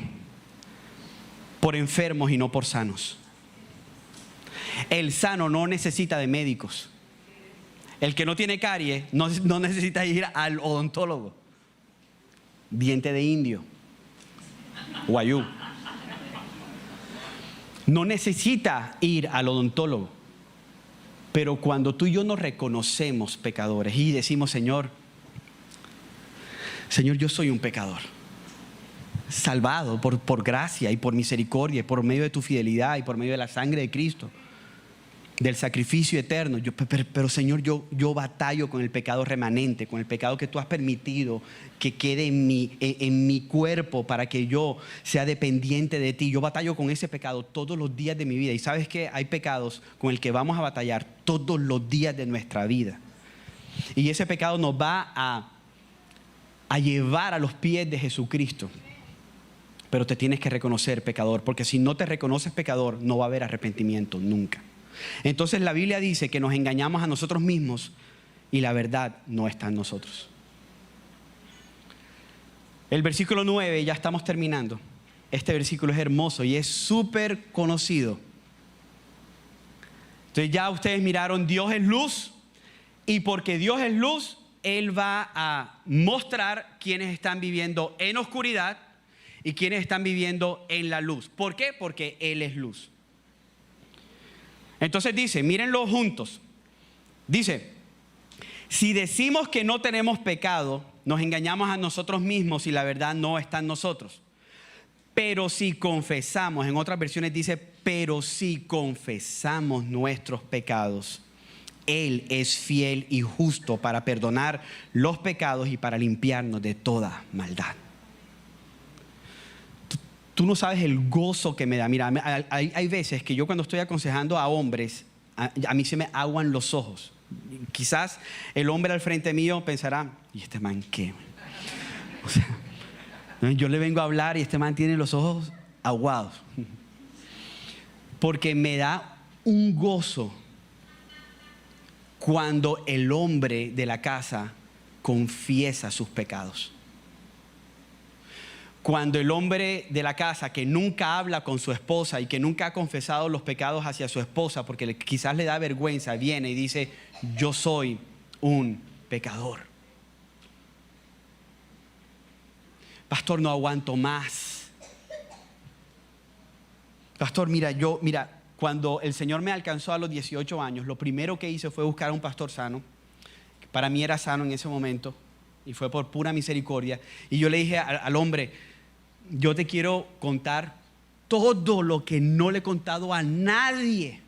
S1: por enfermos y no por sanos. El sano no necesita de médicos. El que no tiene caries no necesita ir al odontólogo. Diente de indio. Guayú. No necesita ir al odontólogo. Pero cuando tú y yo nos reconocemos pecadores y decimos, Señor, yo soy un pecador. Salvado por gracia y por misericordia, por medio de tu fidelidad y por medio de la sangre de Cristo, del sacrificio eterno. Pero Señor, yo batallo con el pecado remanente, con el pecado que tú has permitido que quede en mi cuerpo para que yo sea dependiente de ti. Yo batallo con ese pecado todos los días de mi vida. Y sabes que hay pecados con el que vamos a batallar todos los días de nuestra vida. Y ese pecado nos va a llevar a los pies de Jesucristo. Pero te tienes que reconocer pecador, porque si no te reconoces pecador, no va a haber arrepentimiento nunca. Entonces la Biblia dice que nos engañamos a nosotros mismos y la verdad no está en nosotros. El versículo 9, ya estamos terminando. Este versículo es hermoso y es súper conocido. Entonces ya ustedes miraron, Dios es luz, y porque Dios es luz, Él va a mostrar quiénes están viviendo en oscuridad y quienes están viviendo en la luz. ¿Por qué? Porque Él es luz. Entonces dice, mírenlo juntos. Dice, si decimos que no tenemos pecado, nos engañamos a nosotros mismos y la verdad no está en nosotros. Pero si confesamos, en otras versiones dice, pero si confesamos nuestros pecados, Él es fiel y justo para perdonar los pecados y para limpiarnos de toda maldad. Tú no sabes el gozo que me da. Mira, hay veces que yo cuando estoy aconsejando a hombres, a mí se me aguan los ojos. Quizás el hombre al frente mío pensará, ¿y este man qué? O sea, yo le vengo a hablar y este man tiene los ojos aguados. Porque me da un gozo cuando el hombre de la casa confiesa sus pecados. Cuando el hombre de la casa que nunca habla con su esposa y que nunca ha confesado los pecados hacia su esposa porque quizás le da vergüenza, viene y dice, yo soy un pecador. Pastor, no aguanto más. Pastor, mira, cuando el Señor me alcanzó a los 18 años, lo primero que hice fue buscar a un pastor sano. Para mí era sano en ese momento y fue por pura misericordia. Y yo le dije al hombre, yo te quiero contar todo lo que no le he contado a nadie.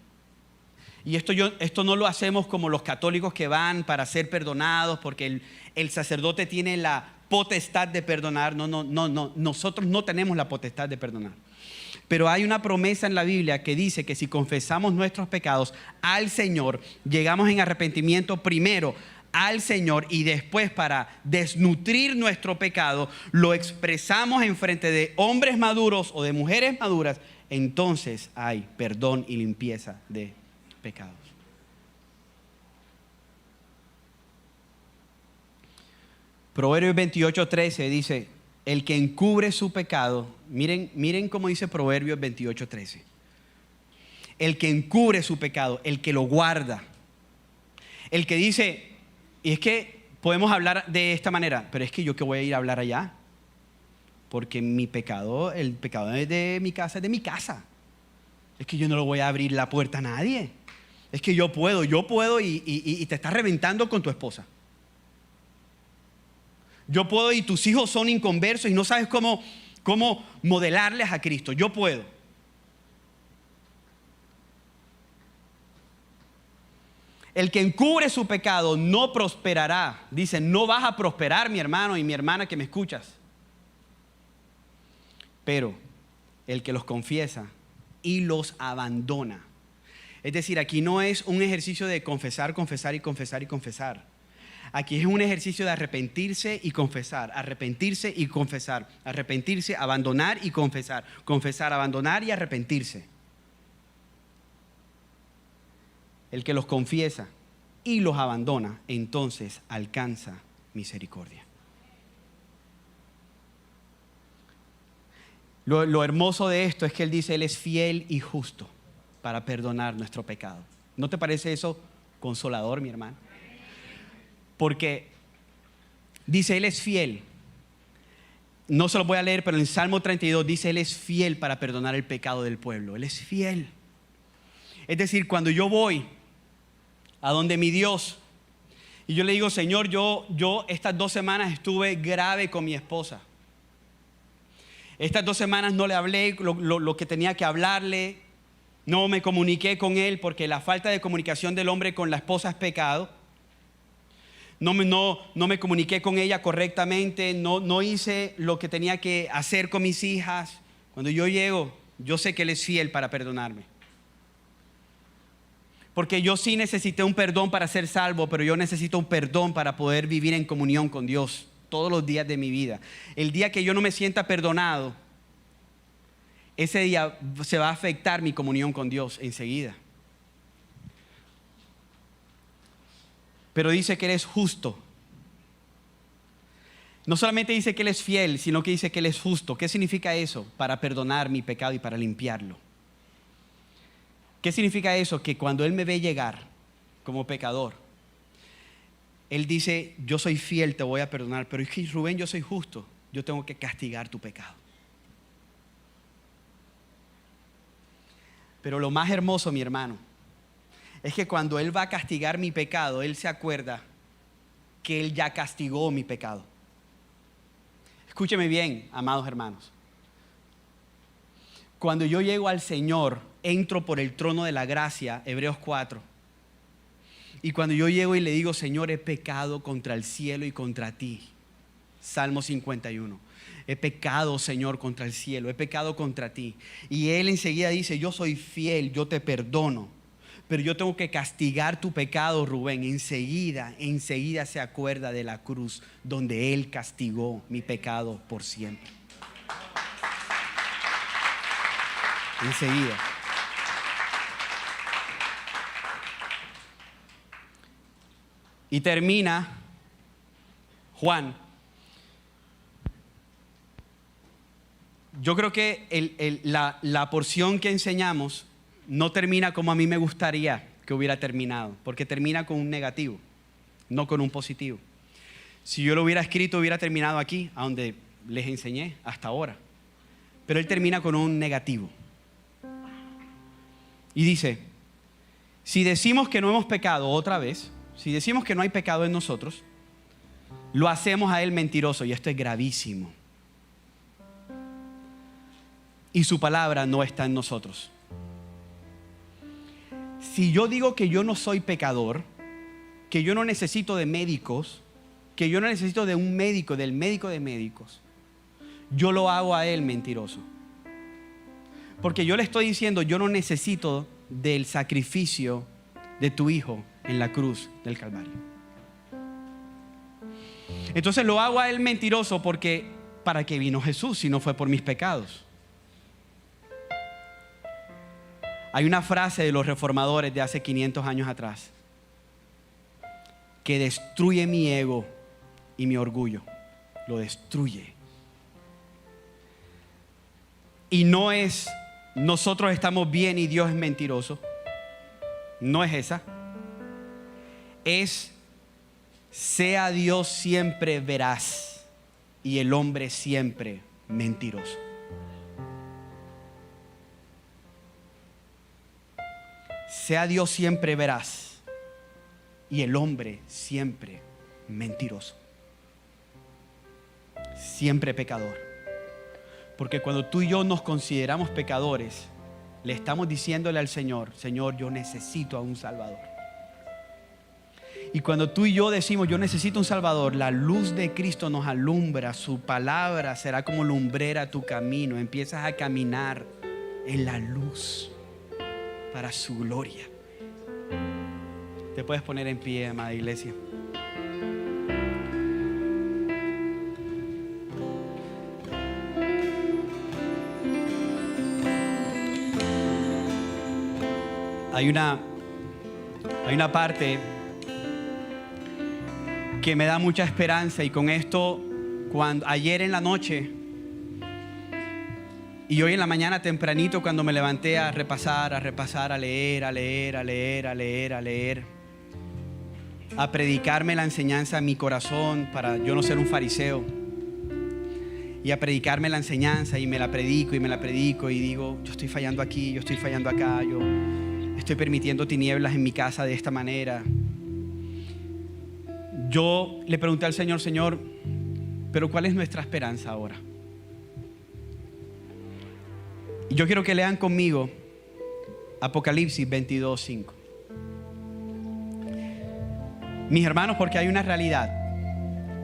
S1: Y esto no lo hacemos como los católicos que van para ser perdonados porque el sacerdote tiene la potestad de perdonar. No, nosotros no tenemos la potestad de perdonar. Pero hay una promesa en la Biblia que dice que si confesamos nuestros pecados al Señor, llegamos en arrepentimiento primero al Señor y después, para desnutrir nuestro pecado, lo expresamos en frente de hombres maduros o de mujeres maduras. Entonces hay perdón y limpieza de pecados. Proverbios 28:13 dice: el que encubre su pecado, miren cómo dice Proverbios 28:13. El que encubre su pecado, el que lo guarda, el que dice, y es que podemos hablar de esta manera, pero es que yo que voy a ir a hablar allá, porque mi pecado, el pecado es de mi casa, es de mi casa. Es que yo no le voy a abrir la puerta a nadie. Es que yo puedo y te estás reventando con tu esposa. Yo puedo y tus hijos son inconversos y no sabes cómo modelarles a Cristo. Yo puedo. El que encubre su pecado no prosperará. Dice, no vas a prosperar, mi hermano y mi hermana que me escuchas. Pero el que los confiesa y los abandona. Es decir, aquí no es un ejercicio de confesar, confesar y confesar y confesar. Aquí es un ejercicio de arrepentirse y confesar, arrepentirse y confesar, arrepentirse, abandonar y confesar, confesar, abandonar y arrepentirse. El que los confiesa y los abandona, entonces alcanza misericordia. Lo hermoso de esto es que Él dice, Él es fiel y justo para perdonar nuestro pecado. ¿No te parece eso consolador, mi hermano? Porque dice, Él es fiel. No se lo voy a leer, pero en Salmo 32 dice, Él es fiel para perdonar el pecado del pueblo. Él es fiel. Es decir, cuando yo voy a donde mi Dios y yo le digo, Señor, yo estas 2 semanas estuve grave con mi esposa. Estas 2 semanas no le hablé lo que tenía que hablarle. No me comuniqué con él porque la falta de comunicación del hombre con la esposa es pecado. No me comuniqué con ella correctamente. No hice lo que tenía que hacer con mis hijas. Cuando yo llego, yo sé que Él es fiel para perdonarme. Porque yo sí necesité un perdón para ser salvo, pero yo necesito un perdón para poder vivir en comunión con Dios todos los días de mi vida. El día que yo no me sienta perdonado, ese día se va a afectar mi comunión con Dios enseguida. Pero dice que Él es justo. No solamente dice que Él es fiel, sino que dice que Él es justo. ¿Qué significa eso? Para perdonar mi pecado y para limpiarlo. ¿Qué significa eso? Que cuando Él me ve llegar como pecador, Él dice, yo soy fiel, te voy a perdonar. Pero es que, Rubén, yo soy justo. Yo tengo que castigar tu pecado. Pero lo más hermoso, mi hermano, es que cuando Él va a castigar mi pecado, Él se acuerda que Él ya castigó mi pecado. Escúcheme bien, amados hermanos. Cuando yo llego al Señor, entro por el trono de la gracia, Hebreos 4. Y cuando yo llego y le digo, Señor, he pecado contra el cielo y contra ti. Salmo 51. He pecado, Señor, contra el cielo, he pecado contra ti. Y Él enseguida dice, yo soy fiel, yo te perdono. Pero yo tengo que castigar tu pecado, Rubén. Enseguida se acuerda de la cruz donde Él castigó mi pecado por siempre. Enseguida. Y termina Juan. Yo creo que la porción que enseñamos no termina como a mí me gustaría que hubiera terminado, porque termina con un negativo, no con un positivo. Si yo lo hubiera escrito, hubiera terminado aquí, a donde les enseñé hasta ahora. Pero él termina con un negativo. Y dice, si decimos que no hemos pecado otra vez, si decimos que no hay pecado en nosotros, lo hacemos a Él mentiroso, y esto es gravísimo. Y su palabra no está en nosotros. si yo digo que yo no soy pecador, que yo no necesito de médicos, que yo no necesito de un médico, del médico de médicos, yo lo hago a él mentiroso. Porque yo le estoy diciendo, yo no necesito del sacrificio de tu hijo en la cruz del Calvario. Entonces lo hago a él mentiroso porque ¿para qué vino Jesús si no fue por mis pecados? Hay una frase de los reformadores de hace 500 años atrás que destruye mi ego y mi orgullo. Lo destruye. Y no es nosotros estamos bien y Dios es mentiroso. No es esa. Es sea Dios siempre veraz y el hombre siempre mentiroso. Sea Dios siempre veraz y el hombre siempre mentiroso. Siempre pecador. Porque cuando tú y yo nos consideramos pecadores, le estamos diciéndole al Señor, Señor, yo necesito a un Salvador. Y cuando tú y yo decimos, yo necesito un Salvador, la luz de Cristo nos alumbra, su palabra será como lumbrera tu camino. Empiezas a caminar en la luz para su gloria. Te puedes poner en pie, amada iglesia. Hay una parte que me da mucha esperanza, y con esto, ayer en la noche y hoy en la mañana tempranito, cuando me levanté a repasar, a leer, a predicarme la enseñanza en mi corazón para yo no ser un fariseo, y a predicarme la enseñanza, y me la predico y digo, yo estoy fallando aquí, yo estoy fallando acá, yo estoy permitiendo tinieblas en mi casa de esta manera. Yo le pregunté al Señor, Señor, pero ¿cuál es nuestra esperanza ahora? Y yo quiero que lean conmigo Apocalipsis 22:5. Mis hermanos, porque hay una realidad.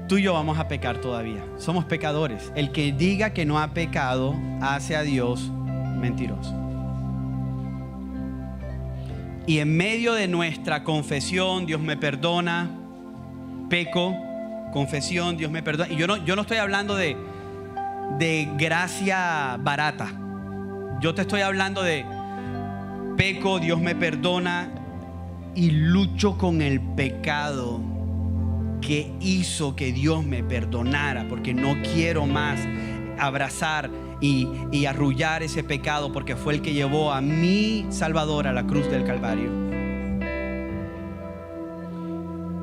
S1: Tú y yo vamos a pecar todavía. Somos pecadores. El que diga que no ha pecado hace a Dios mentiroso. Y en medio de nuestra confesión, Dios me perdona, peco, confesión, Dios me perdona. Y yo no estoy hablando de gracia barata. Yo te estoy hablando de peco, Dios me perdona y lucho con el pecado que hizo que Dios me perdonara, porque no quiero más abrazar y arrullar ese pecado, porque fue el que llevó a mi Salvador a la cruz del Calvario.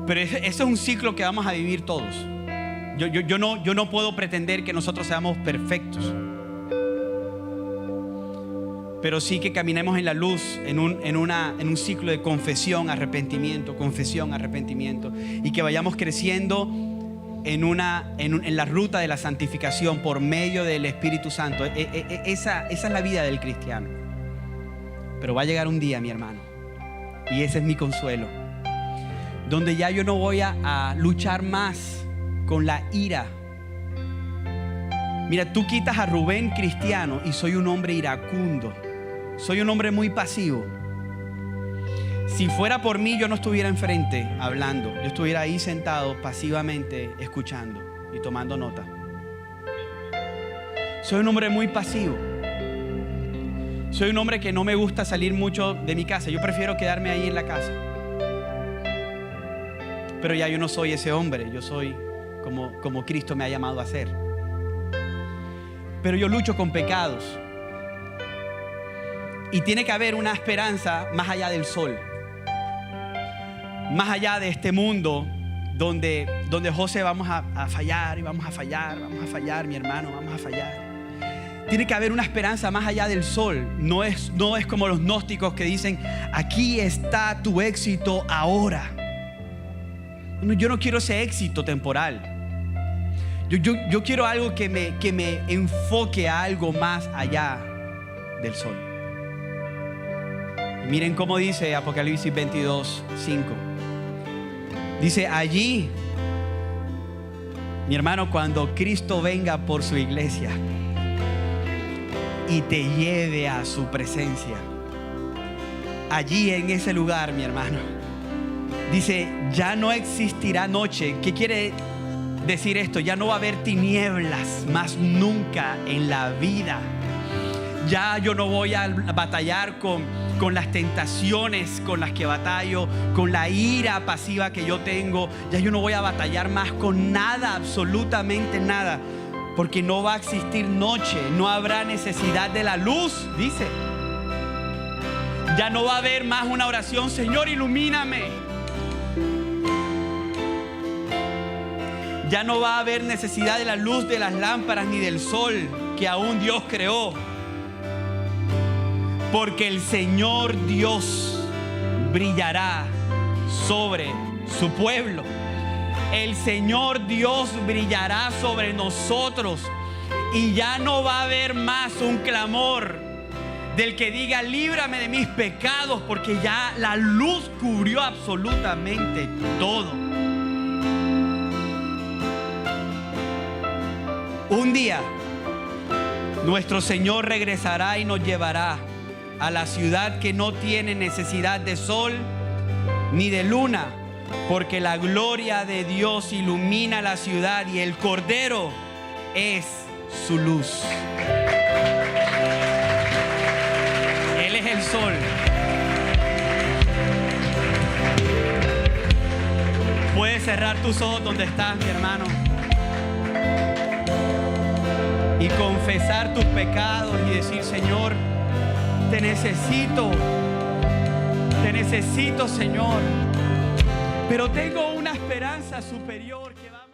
S1: Pero ese es un ciclo que vamos a vivir todos. Yo no puedo pretender que nosotros seamos perfectos, pero sí que caminemos en la luz, en un ciclo de confesión, arrepentimiento, y que vayamos creciendo en la ruta de la santificación por medio del Espíritu Santo. Esa es la vida del cristiano. Pero va a llegar un día, mi hermano, y ese es mi consuelo, donde ya yo no voy a luchar más con la ira. Mira, tú quitas a Rubén cristiano y soy un hombre iracundo. Soy un hombre muy pasivo. Si fuera por mí, yo no estuviera enfrente hablando. Yo estuviera ahí sentado pasivamente, escuchando y tomando nota. Soy un hombre muy pasivo. Soy un hombre que no me gusta salir mucho de mi casa. Yo prefiero quedarme ahí en la casa. Pero ya yo no soy ese hombre. Yo soy como Cristo me ha llamado a ser. Pero yo lucho con pecados. Y tiene que haber una esperanza más allá del sol, más allá de este mundo donde José vamos a fallar, mi hermano, vamos a fallar. Tiene que haber una esperanza más allá del sol. No es como los gnósticos que dicen, aquí está tu éxito ahora. Yo no quiero ese éxito temporal. Yo quiero algo que me enfoque a algo más allá del sol. Miren cómo dice Apocalipsis 22, 5. Dice, allí, mi hermano, cuando Cristo venga por su iglesia y te lleve a su presencia, allí en ese lugar, mi hermano, dice, ya no existirá noche. ¿Qué quiere decir esto? Ya no va a haber tinieblas más nunca en la vida. Ya yo no voy a batallar con las tentaciones con las que batallo, con la ira pasiva que yo tengo. Ya yo no voy a batallar más con nada, absolutamente nada, porque no va a existir noche, no habrá necesidad de la luz, dice. Ya no va a haber más una oración, Señor, ilumíname. Ya no va a haber necesidad de la luz de las lámparas ni del sol que aún Dios creó. Porque el Señor Dios brillará sobre su pueblo. El Señor Dios brillará sobre nosotros. Y ya no va a haber más un clamor del que diga, líbrame de mis pecados, porque ya la luz cubrió absolutamente todo. Un día, nuestro Señor regresará y nos llevará a la ciudad que no tiene necesidad de sol ni de luna, porque la gloria de Dios ilumina la ciudad y el Cordero es su luz. Él es el sol. Puedes cerrar tus ojos donde estás, mi hermano, y confesar tus pecados y decir, Señor, te necesito, Señor, pero tengo una esperanza superior que va a